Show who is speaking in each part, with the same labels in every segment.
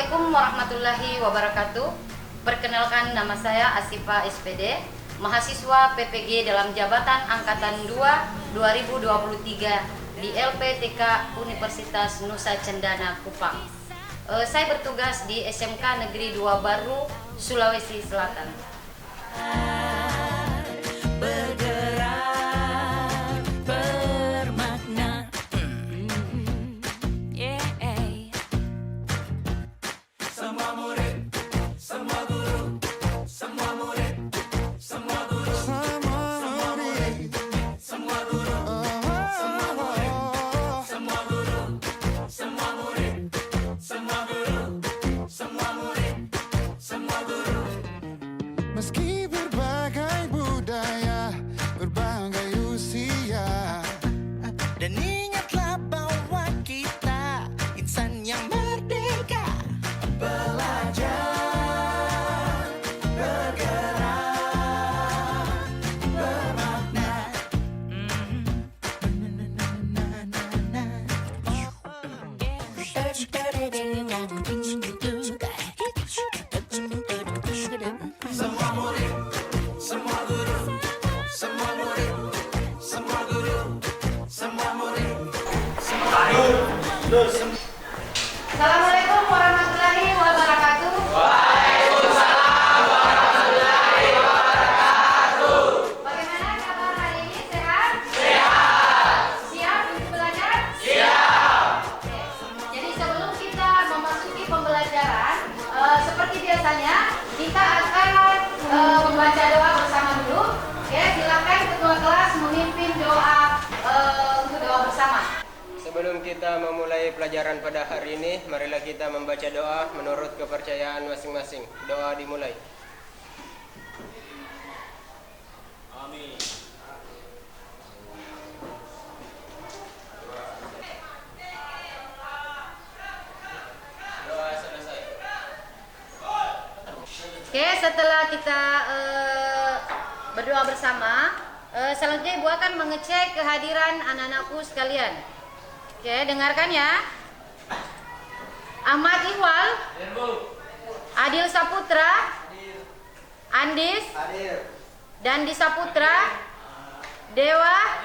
Speaker 1: Assalamualaikum warahmatullahi wabarakatuh. Perkenalkan, nama saya Asifa SPD, mahasiswa PPG dalam jabatan Angkatan 2 2023 di LPTK Universitas Nusa Cendana Kupang. Saya bertugas di SMK Negeri 2 Baru, Sulawesi Selatan.
Speaker 2: Meski berbagai budaya, berbagai usia, dan ingatlah bahwa kita insan yang merdeka. Belajar, bergerak, bermakna. Semua murid, semua guru, semua murid, semua guru, semua murid, semua guru.
Speaker 1: Assalamualaikum warahmatullahi wabarakatuh.
Speaker 3: Waalaikumsalam warahmatullahi wabarakatuh.
Speaker 1: Bagaimana kabar hari ini? Sehat?
Speaker 3: Sehat.
Speaker 1: Siap untuk belajar?
Speaker 3: Siap.
Speaker 1: Oke. Jadi sebelum kita memasuki pembelajaran, seperti biasanya kita akan membaca doa bersama dulu. Oke, silakan ketua kelas memimpin doa untuk doa bersama.
Speaker 4: Sebelum kita memulai pelajaran pada hari ini, marilah kita membaca doa menurut kepercayaan masing-masing. Doa dimulai.
Speaker 3: Amin.
Speaker 4: Doa selesai.
Speaker 1: Oke, setelah kita berdoa bersama, selanjutnya Ibu akan mengecek kehadiran anak-anakku sekalian. Oke, dengarkan ya. Ahmad Ihwal, Adil Saputra, Andis, Dandi Saputra, Dewa,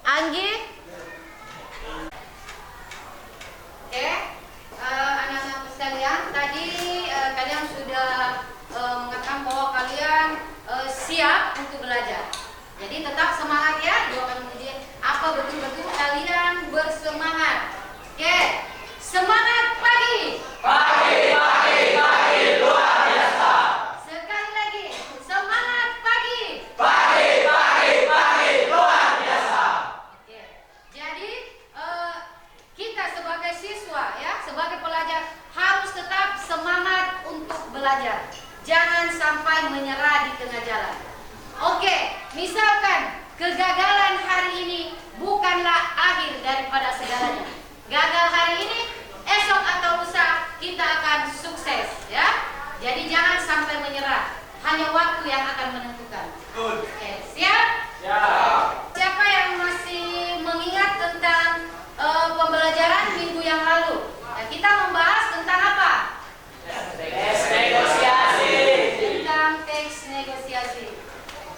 Speaker 1: Anggi. Oke, anak-anakku sekalian, tadi kalian sudah mengatakan bahwa kalian siap untuk belajar. Jadi tetap semangat ya. Doakan kemudian apa betul-betul kalian bersemangat. Oke, semangat pagi.
Speaker 3: Pagi, pagi, pagi, luar biasa.
Speaker 1: Sekali lagi, semangat pagi.
Speaker 3: Pagi, pagi, pagi, luar biasa.
Speaker 1: Oke, jadi kita sebagai siswa ya, sebagai pelajar harus tetap semangat untuk belajar. Jangan sampai menyerah di tengah jalan. Oke, misalkan kegagalan hari ini bukanlah akhir daripada segalanya. Gagal hari ini, esok atau lusa kita akan sukses ya. Jadi jangan sampai menyerah. Hanya waktu yang akan menentukan. Oke, siap?
Speaker 3: Siap.
Speaker 1: Siapa yang masih mengingat tentang pembelajaran minggu yang lalu? Nah, kita membahas tentang apa?
Speaker 3: Tes negosiasi.
Speaker 1: Tentang teks negosiasi.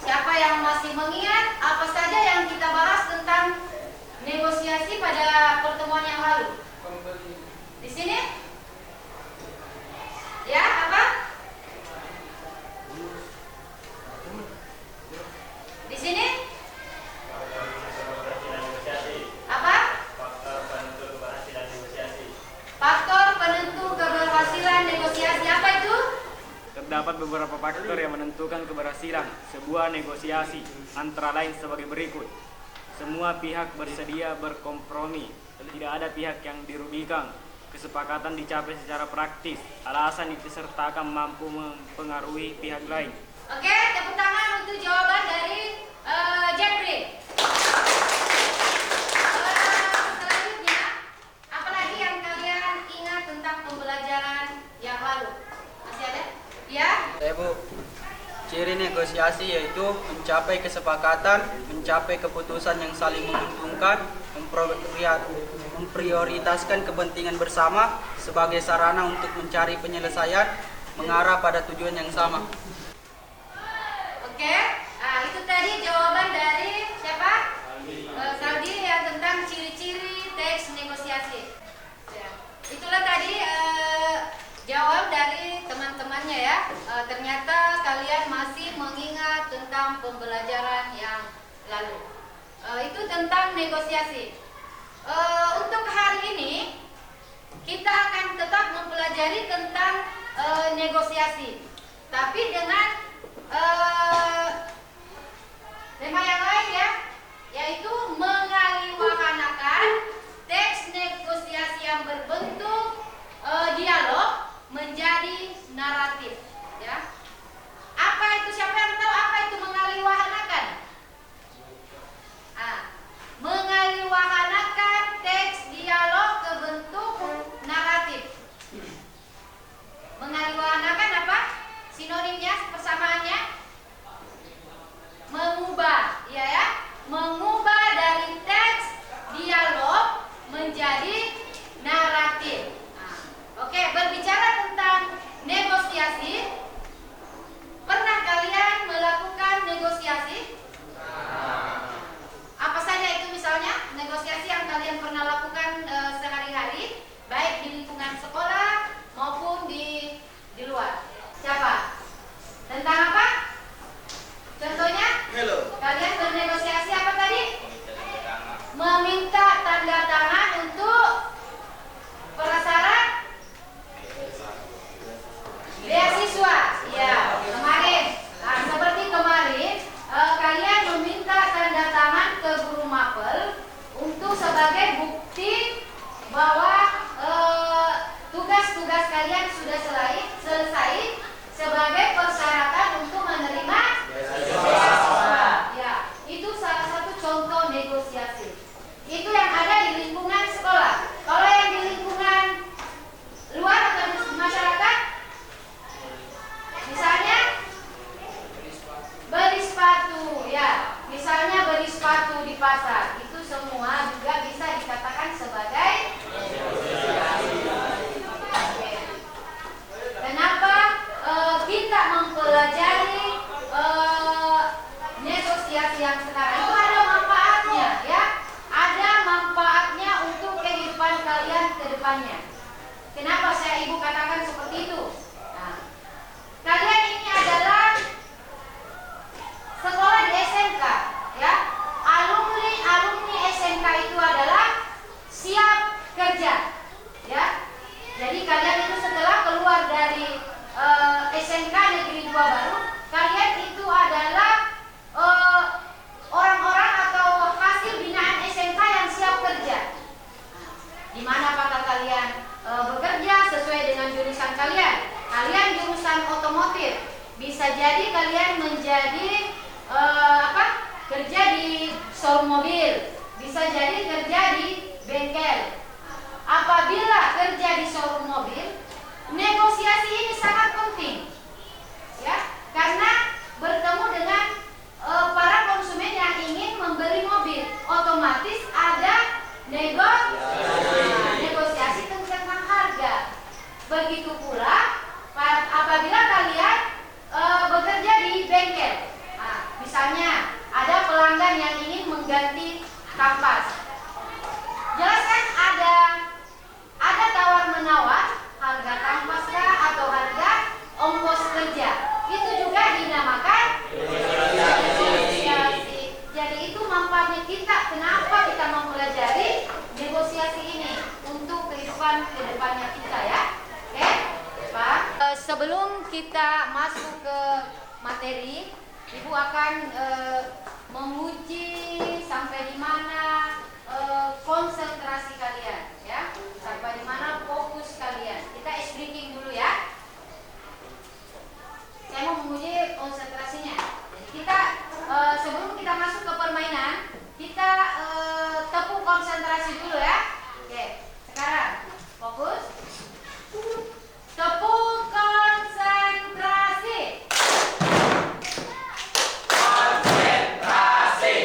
Speaker 1: Siapa yang masih mengingat apa saja yang kita bahas tentang negosiasi pada pertemuan yang lalu? Di sini? Ya, apa? Di sini? Apa? Faktor penentu keberhasilan negosiasi. Apa itu?
Speaker 5: Terdapat beberapa faktor yang menentukan keberhasilan sebuah negosiasi, antara lain sebagai berikut. Semua pihak bersedia berkompromi, tidak ada pihak yang dirugikan, kesepakatan dicapai secara praktis, alasan disertakan mampu mempengaruhi pihak lain.
Speaker 1: Oke, tepuk tangan untuk jawaban dari Jeffrey. Selanjutnya, apa lagi yang kalian ingat tentang pembelajaran yang lalu? Masih ada? Ya?
Speaker 4: Bu, ciri negosiasi yaitu mencapai kesepakatan, mencapai keputusan yang saling menguntungkan,
Speaker 6: memprioritaskan kepentingan bersama sebagai sarana untuk mencari penyelesaian mengarah pada tujuan yang sama.
Speaker 1: Oke, nah, itu tadi jawaban dari siapa? Saldi yang tentang ciri-ciri teks negosiasi. Ya. Itulah tadi jawab dari teman-temannya ya. Ternyata kalian masih mengingat tentang pembelajaran yang lalu. Itu tentang negosiasi. Untuk hari ini kita akan tetap mempelajari tentang negosiasi, tapi dengan tema yang lain ya, yaitu mengaliwahanakan teks negosiasi yang berbentuk dialog menjadi naratif ya. Apa itu, siapa yang tahu apa itu mengaliwahanakan? Mengaliwahanakan teks dialog ke bentuk naratif. Mengaliwahanakan apa? Sinonimnya, persamaannya? Mengubah, ya ya? Mengubah dari teks dialog menjadi naratif. Oke, berbicara tentang negosiasi, pernah kalian melakukan negosiasi? Apa saja itu misalnya negosiasi yang kalian pernah lakukan sehari-hari, baik di lingkungan sekolah maupun di luar? Siapa? Tentang apa? Contohnya? Kalian bernegosiasi apa tadi? Meminta tanda tangan untuk prasyarat beasiswa. Ya, kemarin. Nah, seperti kemarin kalian meminta tanda tangan ke guru mapel untuk sebagai bukti bahwa tugas-tugas kalian sudah selesai sebagai persyaratan untuk menerima beasiswa. Ya, itu salah satu contoh negosiasi. Itu yang ada di lingkungan sekolah. Kalau yang di lingkungan luar atau di masyarakat, misalnya beli sepatu, ya, misalnya beli sepatu di pasar, itu semua juga bisa dikatakan sebagai negosiasi. Kenapa kita mempelajari negosiasi yang sekarang? Itu ada manfaatnya, ya, ada manfaatnya untuk kehidupan kalian ke depannya. Kenapa ibu katakan seperti itu? Nah, kalian ini adalah sekolah di SMK, ya. Alumni SMK itu adalah siap kerja, ya. Jadi kalian itu setelah keluar dari SMK Negeri 2 Baru, kalian itu adalah orang-orang atau hasil binaan SMK yang siap kerja. Di mana apakah kalian bekerja sesuai dengan jurusan kalian? Kalian jurusan otomotif, bisa jadi kalian menjadi kerja di showroom mobil, bisa jadi kerja di bengkel. Apabila kerja di showroom mobil, negosiasi ini sangat penting, ya, karena bertemu dengan para konsumen yang ingin membeli mobil, otomatis ada negosiasi tentang harga. Begitu pula apabila kalian bekerja di bengkel. Misalnya ada pelanggan yang ingin mengganti kampas, jelas kan ada tawar menawar harga kampas kah atau harga ongkos kerja, itu juga dinamakan negosiasi. Jadi itu manfaatnya kita, kenapa kita mempelajari negosiasi ini untuk kehidupan kedepannya kita, ya. Oke, Pak. Sebelum kita masuk ke materi, Ibu akan menguji sampai di mana konsentrasi kalian, ya, sampai di mana fokus kalian. Kita ice breaking dulu, ya. Saya mau menguji konsentrasinya. Jadi kita sebelum kita masuk ke permainan, kita tepuk konsentrasi dulu, ya. Oke, sekarang fokus. Tepuk konsentrasi.
Speaker 3: Konsentrasi.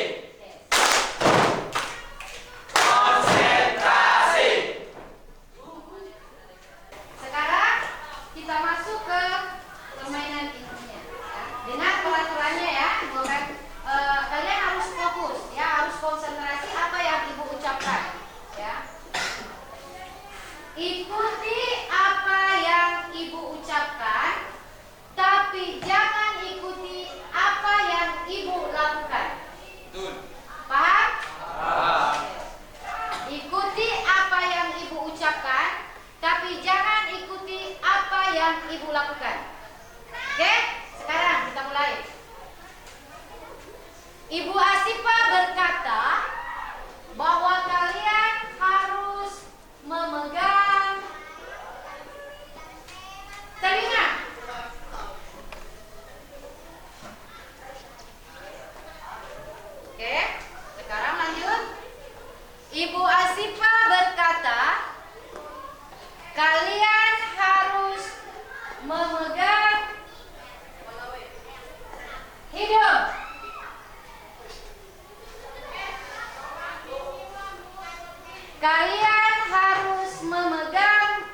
Speaker 1: kalian harus memegang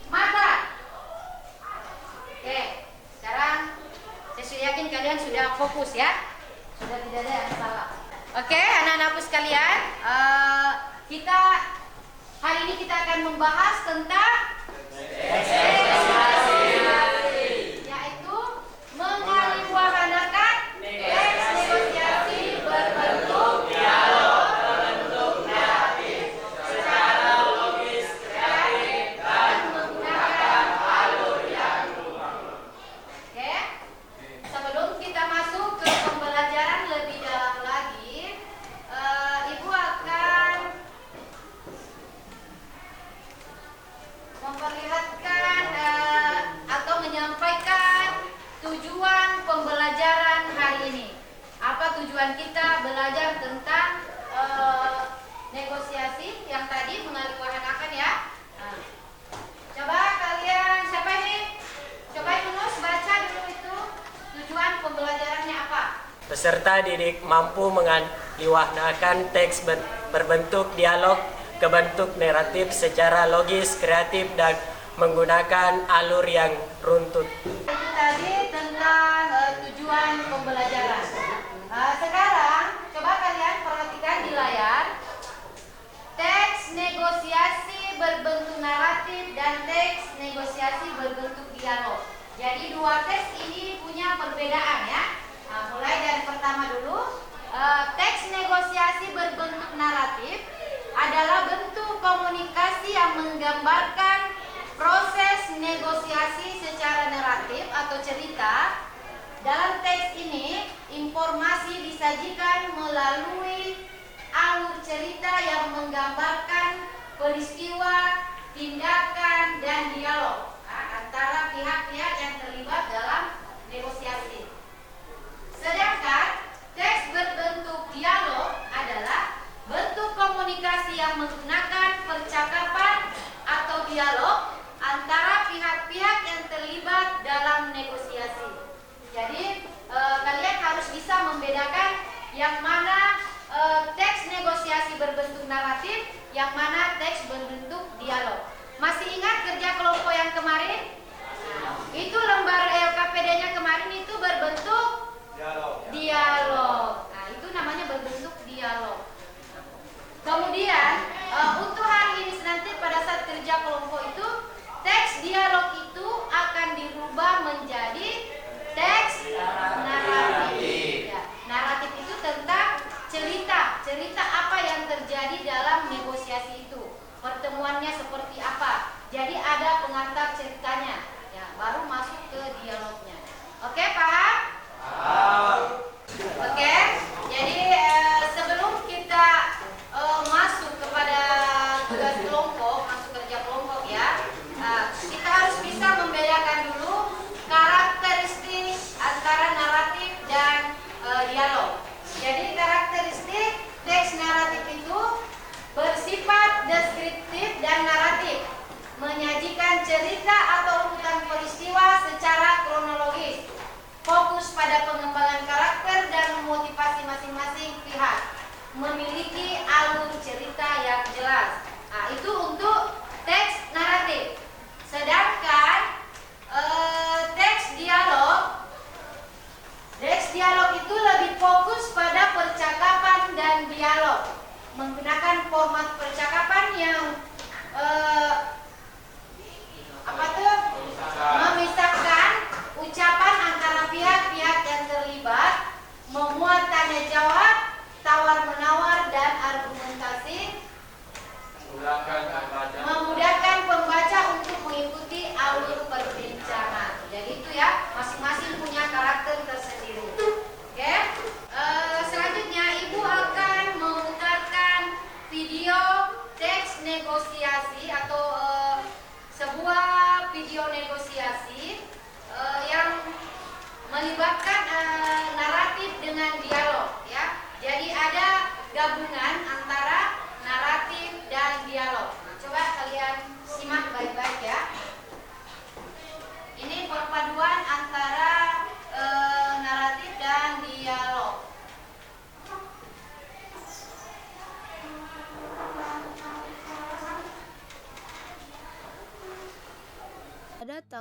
Speaker 1: mata. Oke, sekarang saya sudah yakin kalian sudah fokus ya. Sudah tidak ada yang salah. Oke, anak-anakku sekalian, kita hari ini kita akan membahas tentang yaitu mengaliwahanakan teks negosiasi berbentuk dialog, berbentuk naratif secara logis, kreatif, dan menggunakan alur yang oke. Sebelum kita masuk ke pembelajaran lebih dalam lagi, Ibu akan memperlihatkan atau menyampaikan tujuan pembelajaran hari ini. Apa tujuan kita belajar tentang negosiasi yang tadi mengaliwahanakan ya? Nah, coba kalian, siapa ini? Coba Yunus baca dulu itu tujuan pembelajarannya apa?
Speaker 7: Peserta didik mampu mengaliwahanakan teks berbentuk dialog ke bentuk naratif secara logis, kreatif, dan menggunakan alur yang runtut.
Speaker 1: Itu tadi tentang tujuan pembelajaran. Sekarang coba kalian perhatikan di layar teks negosiasi berbentuk naratif dan teks negosiasi berbentuk dialog. Jadi dua teks ini punya perbedaan ya. Mulai dari pertama dulu, teks negosiasi berbentuk naratif adalah bentuk komunikasi yang menggambarkan proses negosiasi secara naratif atau cerita. Dalam teks ini, informasi disajikan melalui alur cerita yang menggambarkan peristiwa, tindakan, dan dialog antara pihak-pihak yang terlibat dalam negosiasi. Sedangkan teks berbentuk dialog adalah bentuk komunikasi yang menggunakan percakapan atau dialog antara pihak-pihak yang terlibat dalam negosiasi. Jadi kalian harus bisa membedakan yang mana teks negosiasi berbentuk naratif, yang mana teks berbentuk dialog. Masih ingat kerja kelompok yang kemarin? Itu lembar LKPD-nya kemarin itu berbentuk dialog. Nah, itu namanya berbentuk dialog. Kemudian untuk hari ini nanti pada saat kerja kelompok itu teks dialog itu akan dirubah menjadi teks naratif. Ya, naratif itu tentang cerita apa yang terjadi dalam negosiasi itu. Pertemuannya seperti apa. Jadi ada pengantar ceritanya. Ya, baru masuk ke dialognya. Oke, paham? Oke. Jadi sebelum kita masuk kepada tugas kelompok, masuk kerja kelompok ya, kita harus bisa membedakan dulu karakteristik antara naratif dan dialog. Jadi karakteristik teks naratif itu bersifat deskriptif dan naratif, menyajikan cerita atau urutan peristiwa secara kronologis, fokus pada pengembangan karakter dan memotivasi masing-masing pihak, memiliki alur cerita yang jelas. Nah, itu untuk teks naratif. Sedangkan teks dialog itu lebih fokus pada percakapan dan dialog, menggunakan format percakapan yang memisahkan ucapan antara pihak-pihak yang terlibat, memuat tanya jawab, tawar-menawar, dan argumentasi, memudahkan pembaca untuk mengikuti alur perbincangan. Jadi itu ya, masing-masing punya karakter tersendiri. Oke? Selanjutnya Ibu akan memutarkan video teks negosiasi atau sebuah video negosiasi yang melibatkan naratif dengan dialog ya. Jadi ada gabungan antara naratif dan dialog. Nah, coba kalian simak baik-baik ya. Ini perpaduan antara naratif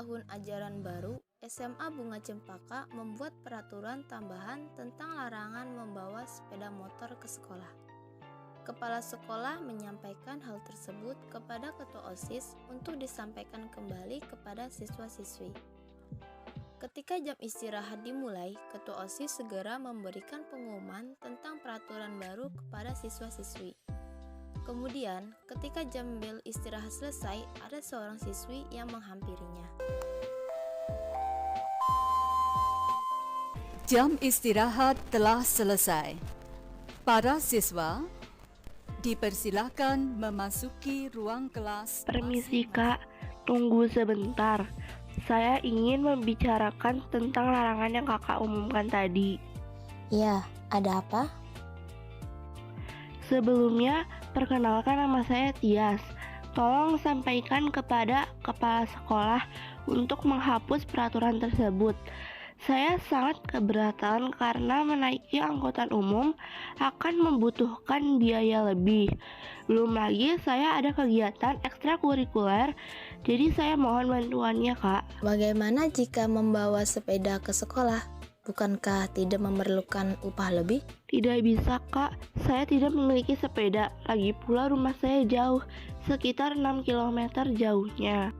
Speaker 8: tahun ajaran baru, SMA Bunga Cempaka membuat peraturan tambahan tentang larangan membawa sepeda motor ke sekolah. Kepala sekolah menyampaikan hal tersebut kepada Ketua OSIS untuk disampaikan kembali kepada siswa-siswi. Ketika jam istirahat dimulai, Ketua OSIS segera memberikan pengumuman tentang peraturan baru kepada siswa-siswi. Kemudian, ketika jam bel istirahat selesai, ada seorang siswi yang menghampirinya.
Speaker 9: Jam istirahat telah selesai. Para siswa dipersilakan memasuki ruang kelas.
Speaker 10: Permisi Kak, tunggu sebentar. Saya ingin membicarakan tentang larangan yang Kakak umumkan tadi.
Speaker 8: Ya, ada apa?
Speaker 10: Sebelumnya, perkenalkan nama saya Tias. Tolong sampaikan kepada kepala sekolah untuk menghapus peraturan tersebut. Saya sangat keberatan karena menaiki angkutan umum akan membutuhkan biaya lebih. Belum lagi saya ada kegiatan ekstrakurikuler, jadi saya mohon bantuannya Kak.
Speaker 8: Bagaimana jika membawa sepeda ke sekolah? Bukankah tidak memerlukan upah lebih?
Speaker 10: Tidak bisa Kak, saya tidak memiliki sepeda. Lagi pula rumah saya jauh, sekitar 6 km jauhnya.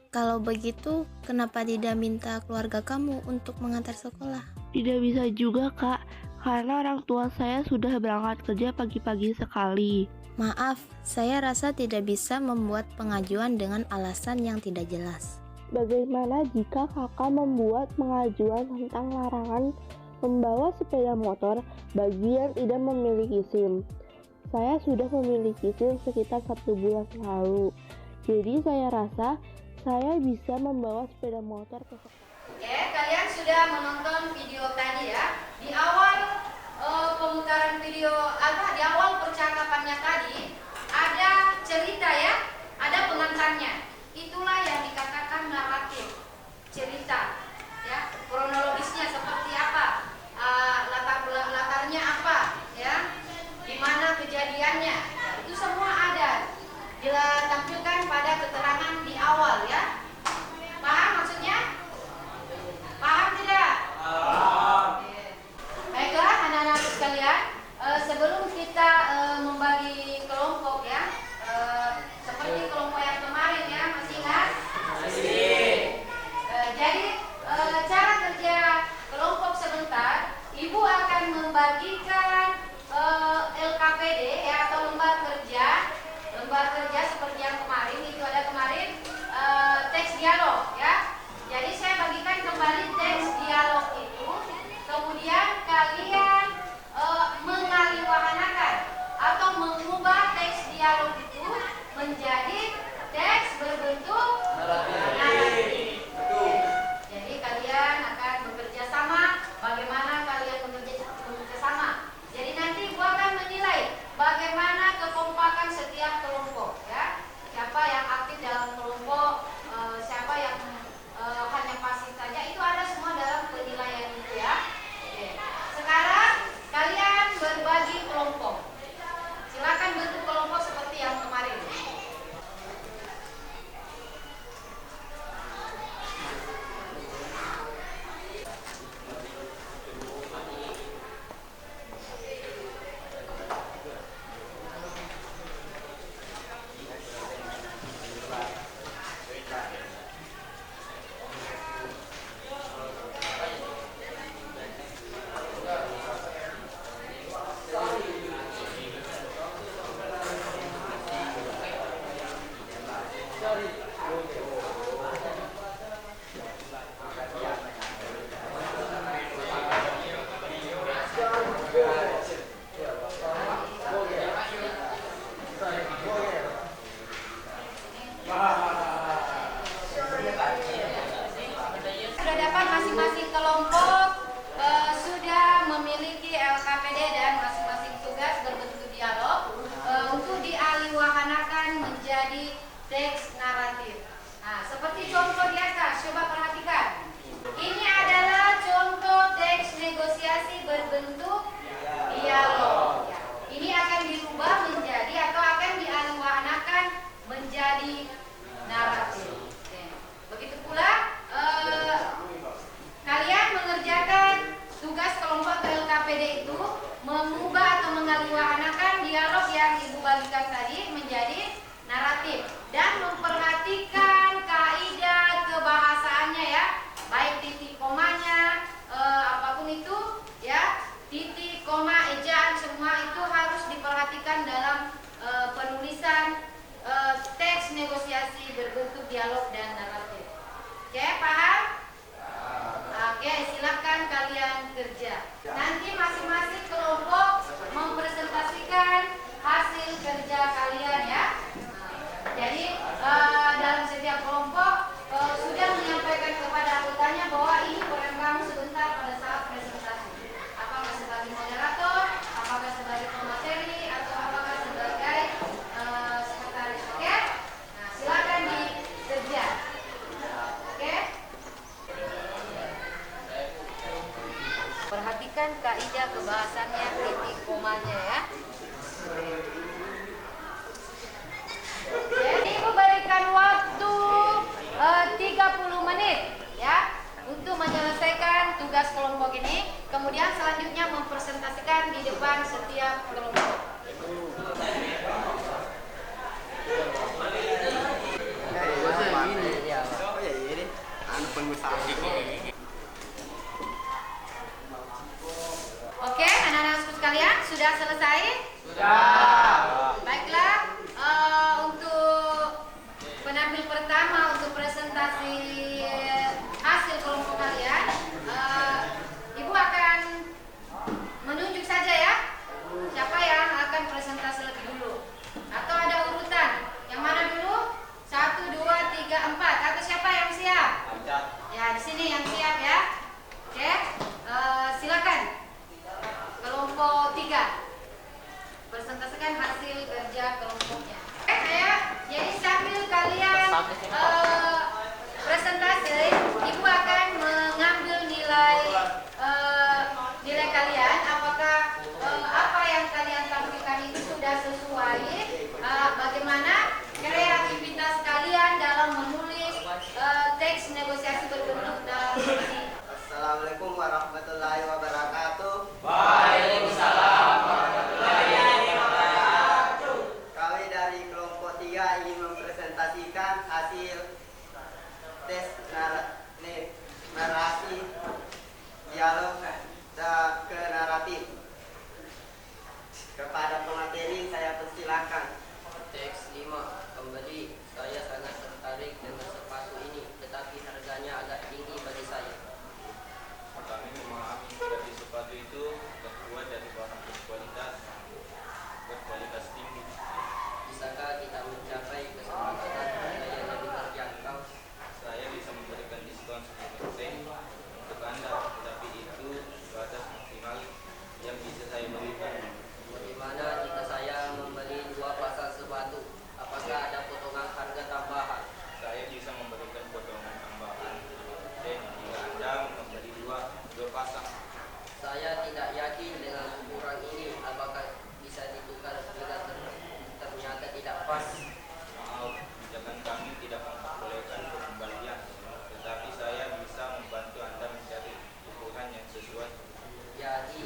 Speaker 8: Kalau begitu, kenapa tidak minta keluarga kamu untuk mengantar sekolah?
Speaker 10: Tidak bisa juga Kak, karena orang tua saya sudah berangkat kerja pagi-pagi sekali.
Speaker 8: Maaf, saya rasa tidak bisa membuat pengajuan dengan alasan yang tidak jelas.
Speaker 10: Bagaimana jika kakak membuat pengajuan tentang larangan membawa sepeda motor bagi yang tidak memiliki SIM? Saya sudah memiliki SIM sekitar 1 bulan lalu, jadi saya rasa saya bisa membawa sepeda motor ke sekolah.
Speaker 1: Oke, kalian sudah menonton video tadi ya. Di awal pemutaran video di awal percakapannya tadi ada cerita ya, ada pengantarnya. Itulah yang dikatakan naratif, cerita ya, kronologisnya seperti apa, latarnya apa ya, di mana kejadiannya, itu semua ada ditampilkan pada keterangan di awal ya. Paham maksudnya? Paham tidak? Baiklah anak-anak sekalian, sebelum kita membagi kelompok ya, seperti kelompok yang kemarin ya, naratif. Oke, paham? Oke, silakan kalian kerja. Nanti masing-masing kelompok mempresentasikan hasil kerja kalian ya. Jadi dalam setiap kelompok sudah menyampaikan kepada anggotanya bahwa ini peran kamu sebentar pada saat presentasi. Apakah sebagai moderator, apakah sebagai pemateri, atau apakah sebagai sekretaris. Oke? Nah, silakan dikerja. Oke? Perhatikan kaidah kebahasannya, titik komanya ya. Jadi Ibu berikan waktu 30 menit ya untuk menyelesaikan tugas kelompok ini. Kemudian selanjutnya mempresentasikan di depan setiap kelompok. Oke, anak-anak sekalian sudah selesai? Sudah. Baiklah, untuk penampil pertama untuk presentasi hasil kelompok kalian, Ibu akan menunjuk saja ya siapa yang akan presentasi lebih dulu. Atau ada urutan? Yang mana dulu? 1, 2, 3, 4. Atau siapa yang siap? Ya, di sini yang siap ya. Oke, silakan. Kelompok 3 presentasikan hasil kerja kelompoknya. Jadi sambil kalian presentasi, Ibu akan mengambil nilai kalian. Apakah apa yang kalian tampilkan itu sudah sesuai? Bagaimana kreativitas kalian dalam menulis teks negosiasi berbentuk dalam sesi?
Speaker 6: Assalamualaikum warahmatullahi wabarakatuh.
Speaker 3: Waalaikumsalam warahmatullahi wabarakatuh.
Speaker 6: Kami dari kelompok 3 ingin mempresentasikan hasil tes narasi dialog ke naratif. Kepada pemateri saya persilakan.
Speaker 4: Teks 5. Kembali, saya sangat tertarik dengan sepatu ini, tetapi harganya agak tinggi bagi saya.
Speaker 11: Kami memahami dari sepatu itu terbuat dari bahan berkualitas tinggi.
Speaker 4: Bisakah kita mencapai kesepakatan harga yang lebih terjangkau?
Speaker 11: Saya bisa memberikan diskon 10% untuk Anda, tetapi itu batas maksimal yang bisa saya berikan.
Speaker 4: Bagaimana jika saya membeli 2 pasang sepatu? Apakah ada potongan harga tambahan?
Speaker 11: Saya bisa memberikan potongan tambahan 10% jika Anda membeli dua pasang.
Speaker 4: Saya tidak yakin dengan ukuran ini. Apakah bisa ditukar jika ternyata tidak pas?
Speaker 11: Maaf, kebijakan kami tidak membolehkan pengembalian, tetapi saya bisa membantu Anda mencari ukuran yang sesuai.
Speaker 4: Jadi,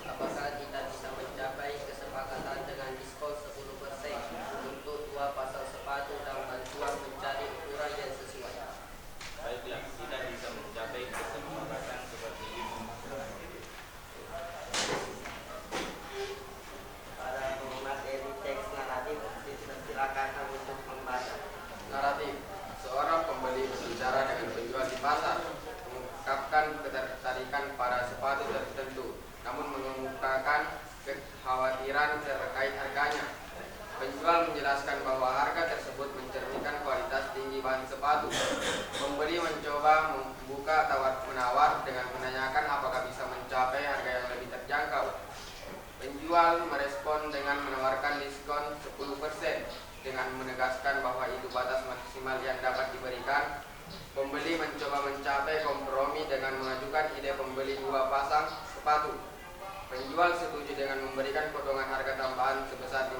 Speaker 4: apakah kita bisa mencapai kesepakatan dengan diskon 10% untuk 2 pasang sepatu dan bantuan mencari ukuran yang sesuai?
Speaker 11: Baiklah, tidak bisa mencapai kesepakatan seperti ini.
Speaker 6: Para pemateri teks naratif silakan untuk membaca.
Speaker 4: Naratif. Seorang pembeli berbicara dengan penjual di pasar, mengungkapkan ketertarikan pada sepatu tertentu, namun mengemukakan kekhawatiran terkait harganya. Penjual menjelaskan bahwa harga tersebut mencerminkan kualitas tinggi bahan sepatu. Pembeli mencoba membuka tawar-menawar dengan menanyakan apakah bisa mencapai harga yang lebih terjangkau. Penjual merespon dengan menawarkan diskon 10% dengan menegaskan bahwa itu batas maksimal yang dapat diberikan. Pembeli mencoba mencapai kompromi dengan mengajukan ide pembeli 2 pasang sepatu. Penjual setuju dengan memberikan potongan harga tambahan sebesar 5%.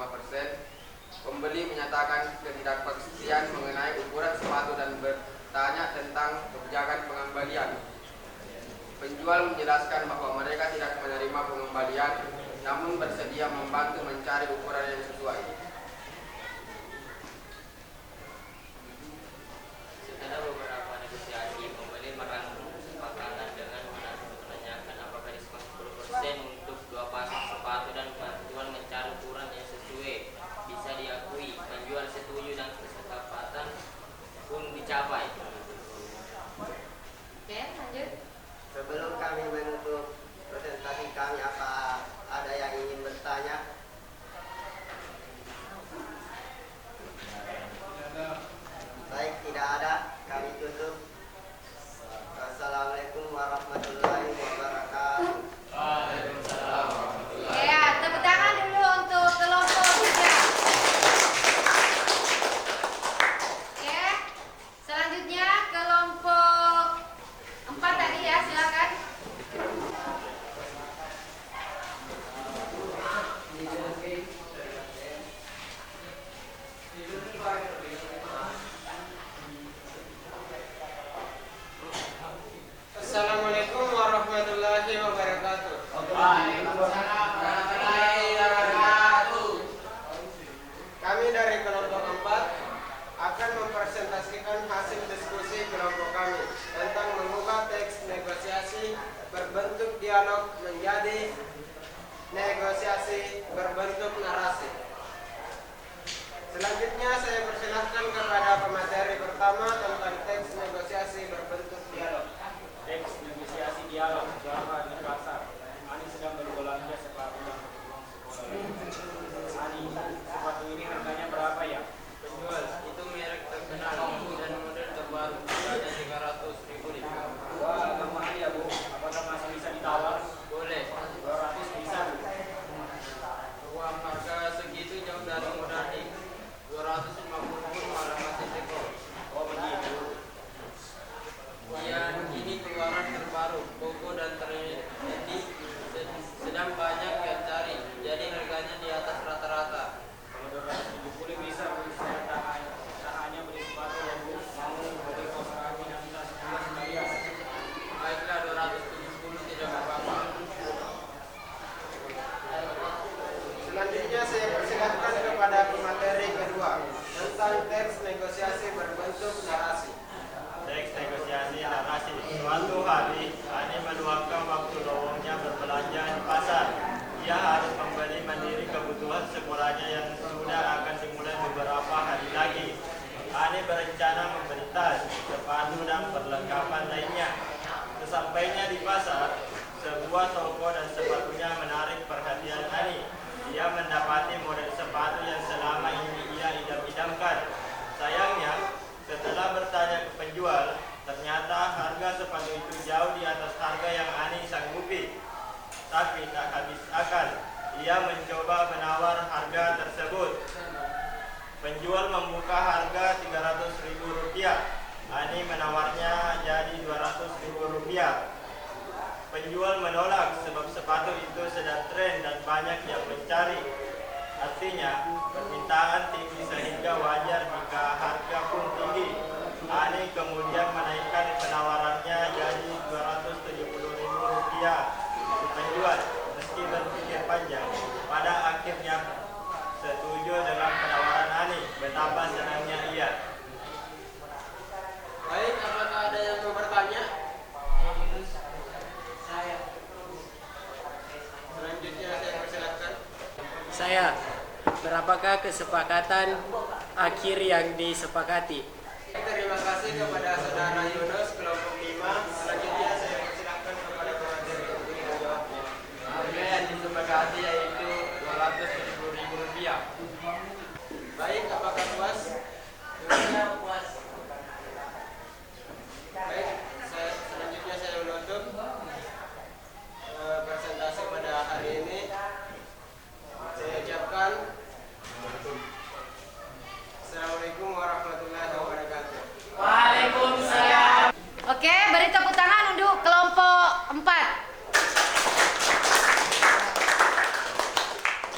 Speaker 4: Pembeli menyatakan ketidakpastian mengenai ukuran sepatu dan bertanya tentang kebijakan pengembalian. Penjual menjelaskan bahwa mereka tidak menerima pengembalian, namun bersedia membantu mencari ukuran yang sesuai. Setelah beberapa negosiasi, pembeli merangkum kesepakatan dengan menanyakan apakah diskon 10% untuk 2 pasang sepatu dan bantuan mencari ukuran yang sesuai bisa diakui. Penjual setuju dan kesepakatan pun dicapai. kelompok kami tentang mengubah teks negosiasi berbentuk dialog menjadi negosiasi berbentuk narasi. Selanjutnya saya persilahkan kepada pemateri pertama tentang teks negosiasi berbentuk dialog.
Speaker 5: Teks negosiasi dialog Jawa dan Pasar. Ani sedang berbelanja sepatu yang ruang sekolah. Ani, sepatu ini harganya berapa ya?
Speaker 4: Penjual, itu merek terkenal dan model terbaru, harganya 300.000 rupiah.
Speaker 5: Wah, agak mahal ya Bu. Apakah masih bisa ditawar?
Speaker 4: Boleh.
Speaker 5: 200 bisa Bu.
Speaker 4: Uang harga segitu jauh dari murah nih. 250 pun malah masih teko.
Speaker 5: Oh begitu.
Speaker 4: Iya, ini keluaran terbaru, koko dan trendy, sedang banyak yang cari, jadi harganya di atas rata-rata.
Speaker 5: Kalau 270 bisa Bu. Saya tak hanya beli sepatu ya Bu. Mau beli kaos kaki dan tas sekolah sekalian.
Speaker 4: Baiklah, 270 tidak apa-apa. Selanjutnya saya persilakan kepada pemateri kedua tentang teks negosiasi berbentuk narasi.
Speaker 12: Teks negosiasi narasi. Suatu hari, Ani meluangkan waktu lowongnya berbelanja di pasar. Ia harus membeli mandiri kebutuhan sekolahnya yang sudah akan dimulai beberapa hari lagi. Ani berencana membeli tas, sepatu, dan perlengkapan lainnya. Sesampainya di pasar, sebuah toko dan sepatunya menarik perhatian Ani. Ia mendapati model sepatu yang selama ini ia idam-idamkan. Sayangnya, setelah bertanya ke penjual, ternyata harga sepatu itu jauh di atas harga yang Ani sanggupi. Tapi tak habis akal, ia mencoba menawar harga tersebut. Penjual membuka harga 300.000 rupiah. Ani menawarnya jadi 200.000 rupiah. Penjual menolak sebab sepatu itu sedang tren dan banyak yang mencari. Artinya, permintaan tinggi sehingga wajar jika harga pun tinggi. Ani kemudian menaikkan penawarannya jadi 270.000 rupiah. Penjual, meski berpikir panjang, pada akhirnya setuju dengan penawaran Ani. Betapa senangnya ia.
Speaker 4: Baik, apakah ada yang mau bertanya? Selanjutnya saya persilakan.
Speaker 7: Saya, berapakah kesepakatan akhir yang disepakati?
Speaker 4: Terima kasih kepada saudara Yunus kelompok 5. Selanjutnya saya persilakan kepada pemateri untuk menjawabnya. Harga yang disepakati yaitu 270.000 rupiah. Baik, apakah puas? Puas. Baik, selanjutnya saya menutup presentasi pada hari ini. Saya ucapkan Assalamualaikum warahmatullahi wabarakatuh.
Speaker 3: Waalaikumsalam.
Speaker 1: Oke, beri tepuk tangan untuk kelompok 4.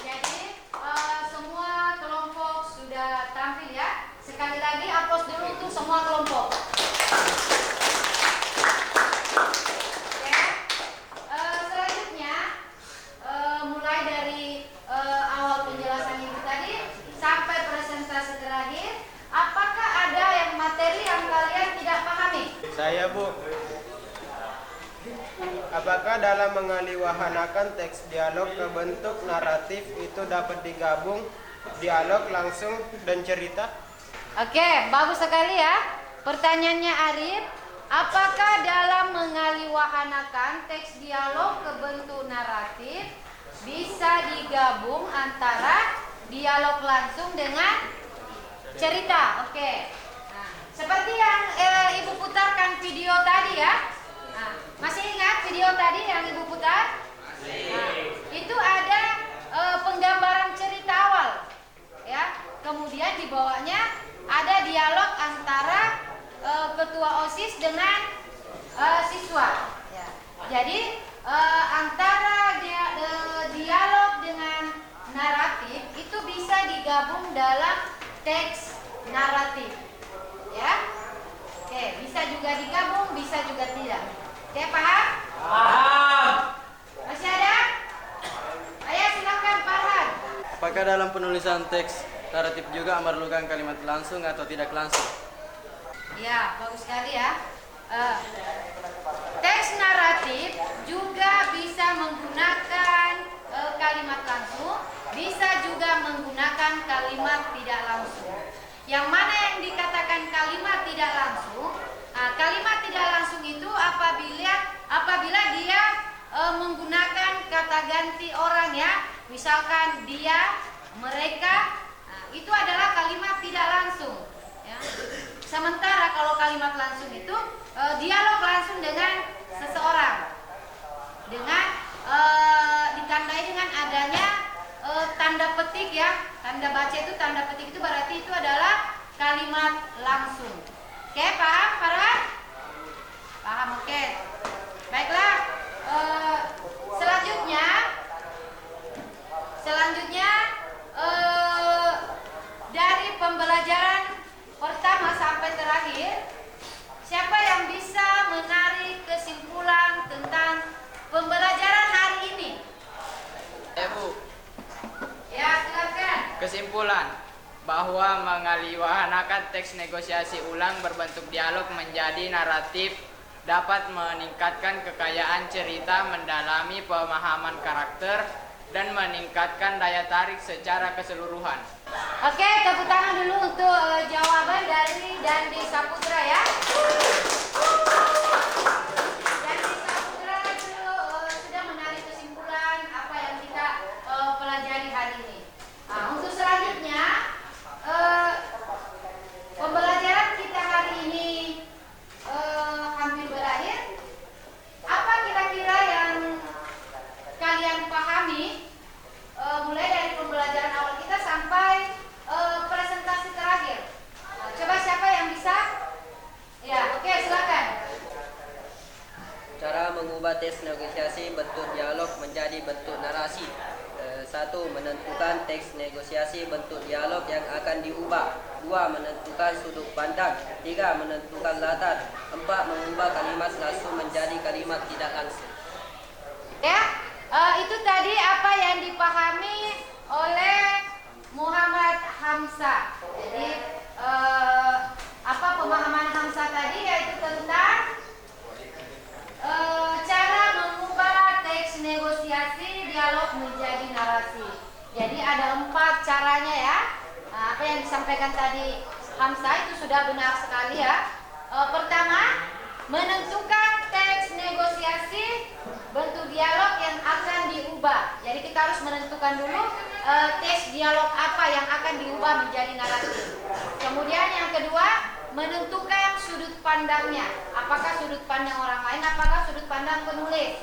Speaker 1: Jadi semua kelompok sudah tampil ya. Sekali lagi aplaus dulu untuk semua kelompok. Oke. Selanjutnya mulai dari awal penjelasan itu tadi sampai presentasi terakhir, apakah ada yang materi yang kalian tidak pahami?
Speaker 4: Saya, Bu. Apakah dalam mengaliwahanakan teks dialog ke bentuk naratif itu dapat digabung dialog langsung dan cerita?
Speaker 1: Oke, bagus sekali ya. Pertanyaannya Arif, apakah dalam mengaliwahanakan teks dialog ke bentuk naratif bisa digabung antara dialog langsung dengan cerita? Oke. Nah, seperti yang Ibu putarkan video tadi ya. Nah, masih ingat video tadi yang Ibu putar? Nah, itu ada penggambaran cerita awal, ya. Kemudian di bawahnya ada dialog antara ketua OSIS dengan siswa. Ya. Jadi antara dialog dengan naratif itu bisa digabung dalam teks naratif, ya. Oke, bisa juga digabung, bisa juga tidak. Oke, paham?
Speaker 3: Paham.
Speaker 1: Masih ada? Ayo silakan Farhan.
Speaker 6: Apakah dalam penulisan teks naratif juga memerlukan kalimat langsung atau tidak langsung?
Speaker 1: Ya, bagus sekali ya. Teks naratif juga bisa menggunakan kalimat langsung, bisa juga menggunakan kalimat tidak langsung. Yang mana yang dikatakan kalimat tidak langsung? Kalimat tidak langsung itu apabila dia menggunakan kata ganti orang ya, misalkan dia, mereka, itu adalah kalimat tidak langsung. Ya. Sementara kalau kalimat langsung itu dialog langsung dengan seseorang, dengan ditandai dengan adanya tanda petik ya, tanda baca itu, tanda petik itu berarti itu adalah kalimat langsung. Oke, paham Farah? Paham, oke. Baiklah, selanjutnya dari pembelajaran pertama sampai terakhir, siapa yang bisa menarik kesimpulan tentang pembelajaran hari ini?
Speaker 6: Bu.
Speaker 1: Ya, silakan.
Speaker 6: Kesimpulan bahwa mengaliwahanakan teks negosiasi ulang berbentuk dialog menjadi naratif dapat meningkatkan kekayaan cerita, mendalami pemahaman karakter, dan meningkatkan daya tarik secara keseluruhan.
Speaker 1: Oke, tepuk tangan dulu untuk jawaban dari Dandi Saputra ya. Dandi Saputra sudah menarik kesimpulan apa yang kita pelajari hari ini. Untuk selanjutnya, pembelajaran kita hari ini hampir berakhir. Apa kira-kira yang kalian pahami mulai dari pembelajaran awal kita sampai presentasi terakhir? Coba siapa yang bisa? Ya, oke, silakan.
Speaker 13: Cara mengubah teks negosiasi bentuk dialog menjadi bentuk narasi. 1. Menentukan teks negosiasi bentuk dialog yang akan diubah. 2. Menentukan sudut pandang. 3. Menentukan latar. 4. Mengubah kalimat langsung menjadi kalimat tidak langsung.
Speaker 1: Ya, itu tadi apa yang dipahami oleh Muhammad Hamzah. Jadi apa pemahaman Hamzah tadi, yaitu tentang cara mengubah teks negosiasi dialog menjadi narasi. Jadi ada 4 caranya ya. Apa yang disampaikan tadi Hamzah itu sudah benar sekali ya. Pertama, menentukan teks negosiasi bentuk dialog yang akan diubah. Jadi kita harus menentukan dulu teks dialog apa yang akan diubah menjadi narasi. Kemudian yang kedua, menentukan sudut pandangnya. Apakah sudut pandang orang lain, apakah sudut pandang penulis.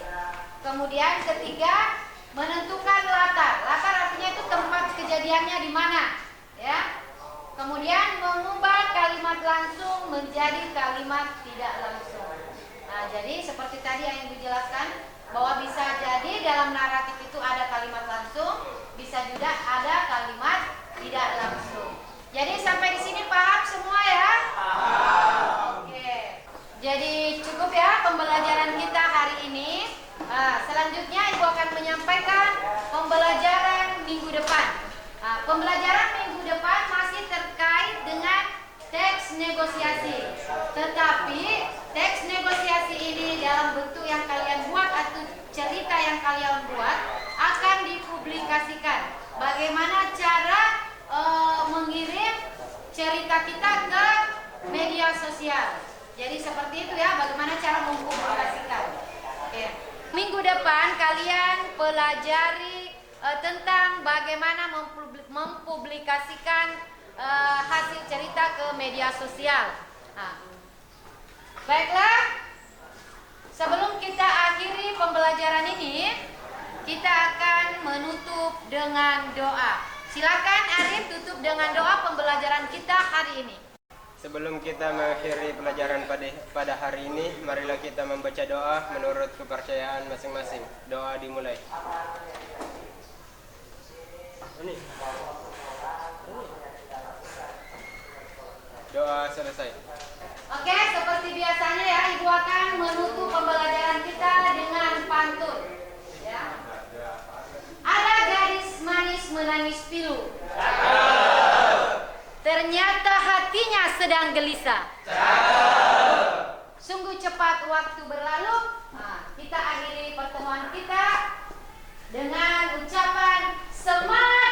Speaker 1: Kemudian ketiga, menentukan latar. Latar artinya itu tempat kejadiannya di mana, ya. Kemudian mengubah kalimat langsung menjadi kalimat tidak langsung. Nah, jadi seperti tadi yang dijelaskan bahwa bisa jadi dalam naratif itu ada kalimat langsung, bisa juga ada kalimat tidak langsung. Jadi sampai di sini paham semua ya? Oke. Jadi cukup ya pembelajaran kita hari ini. Selanjutnya Ibu akan menyampaikan pembelajaran minggu depan. Pembelajaran minggu depan masih terkait dengan teks negosiasi. Tetapi teks negosiasi ini dalam bentuk yang kalian buat atau cerita yang kalian buat akan dipublikasikan. Bagaimana cara mengirim cerita kita ke media sosial. Jadi seperti itu ya, bagaimana cara mempublikasikan. Oke. Minggu depan kalian pelajari tentang bagaimana mempublikasikan hasil cerita ke media sosial. Baiklah, sebelum kita akhiri pembelajaran ini, kita akan menutup dengan doa. Silakan Arif tutup dengan doa pembelajaran kita hari ini.
Speaker 14: Sebelum kita mengakhiri pelajaran pada hari ini, marilah kita membaca doa menurut kepercayaan masing-masing. Doa dimulai. Doa selesai.
Speaker 1: Oke, seperti biasanya ya, Ibu akan menutup pembelajaran kita dengan pantun. Ya. Ada gadis manis menangis pilu. Ternyata hatinya sedang gelisah. sungguh cepat waktu berlalu. Kita akhiri pertemuan kita dengan ucapan semangat.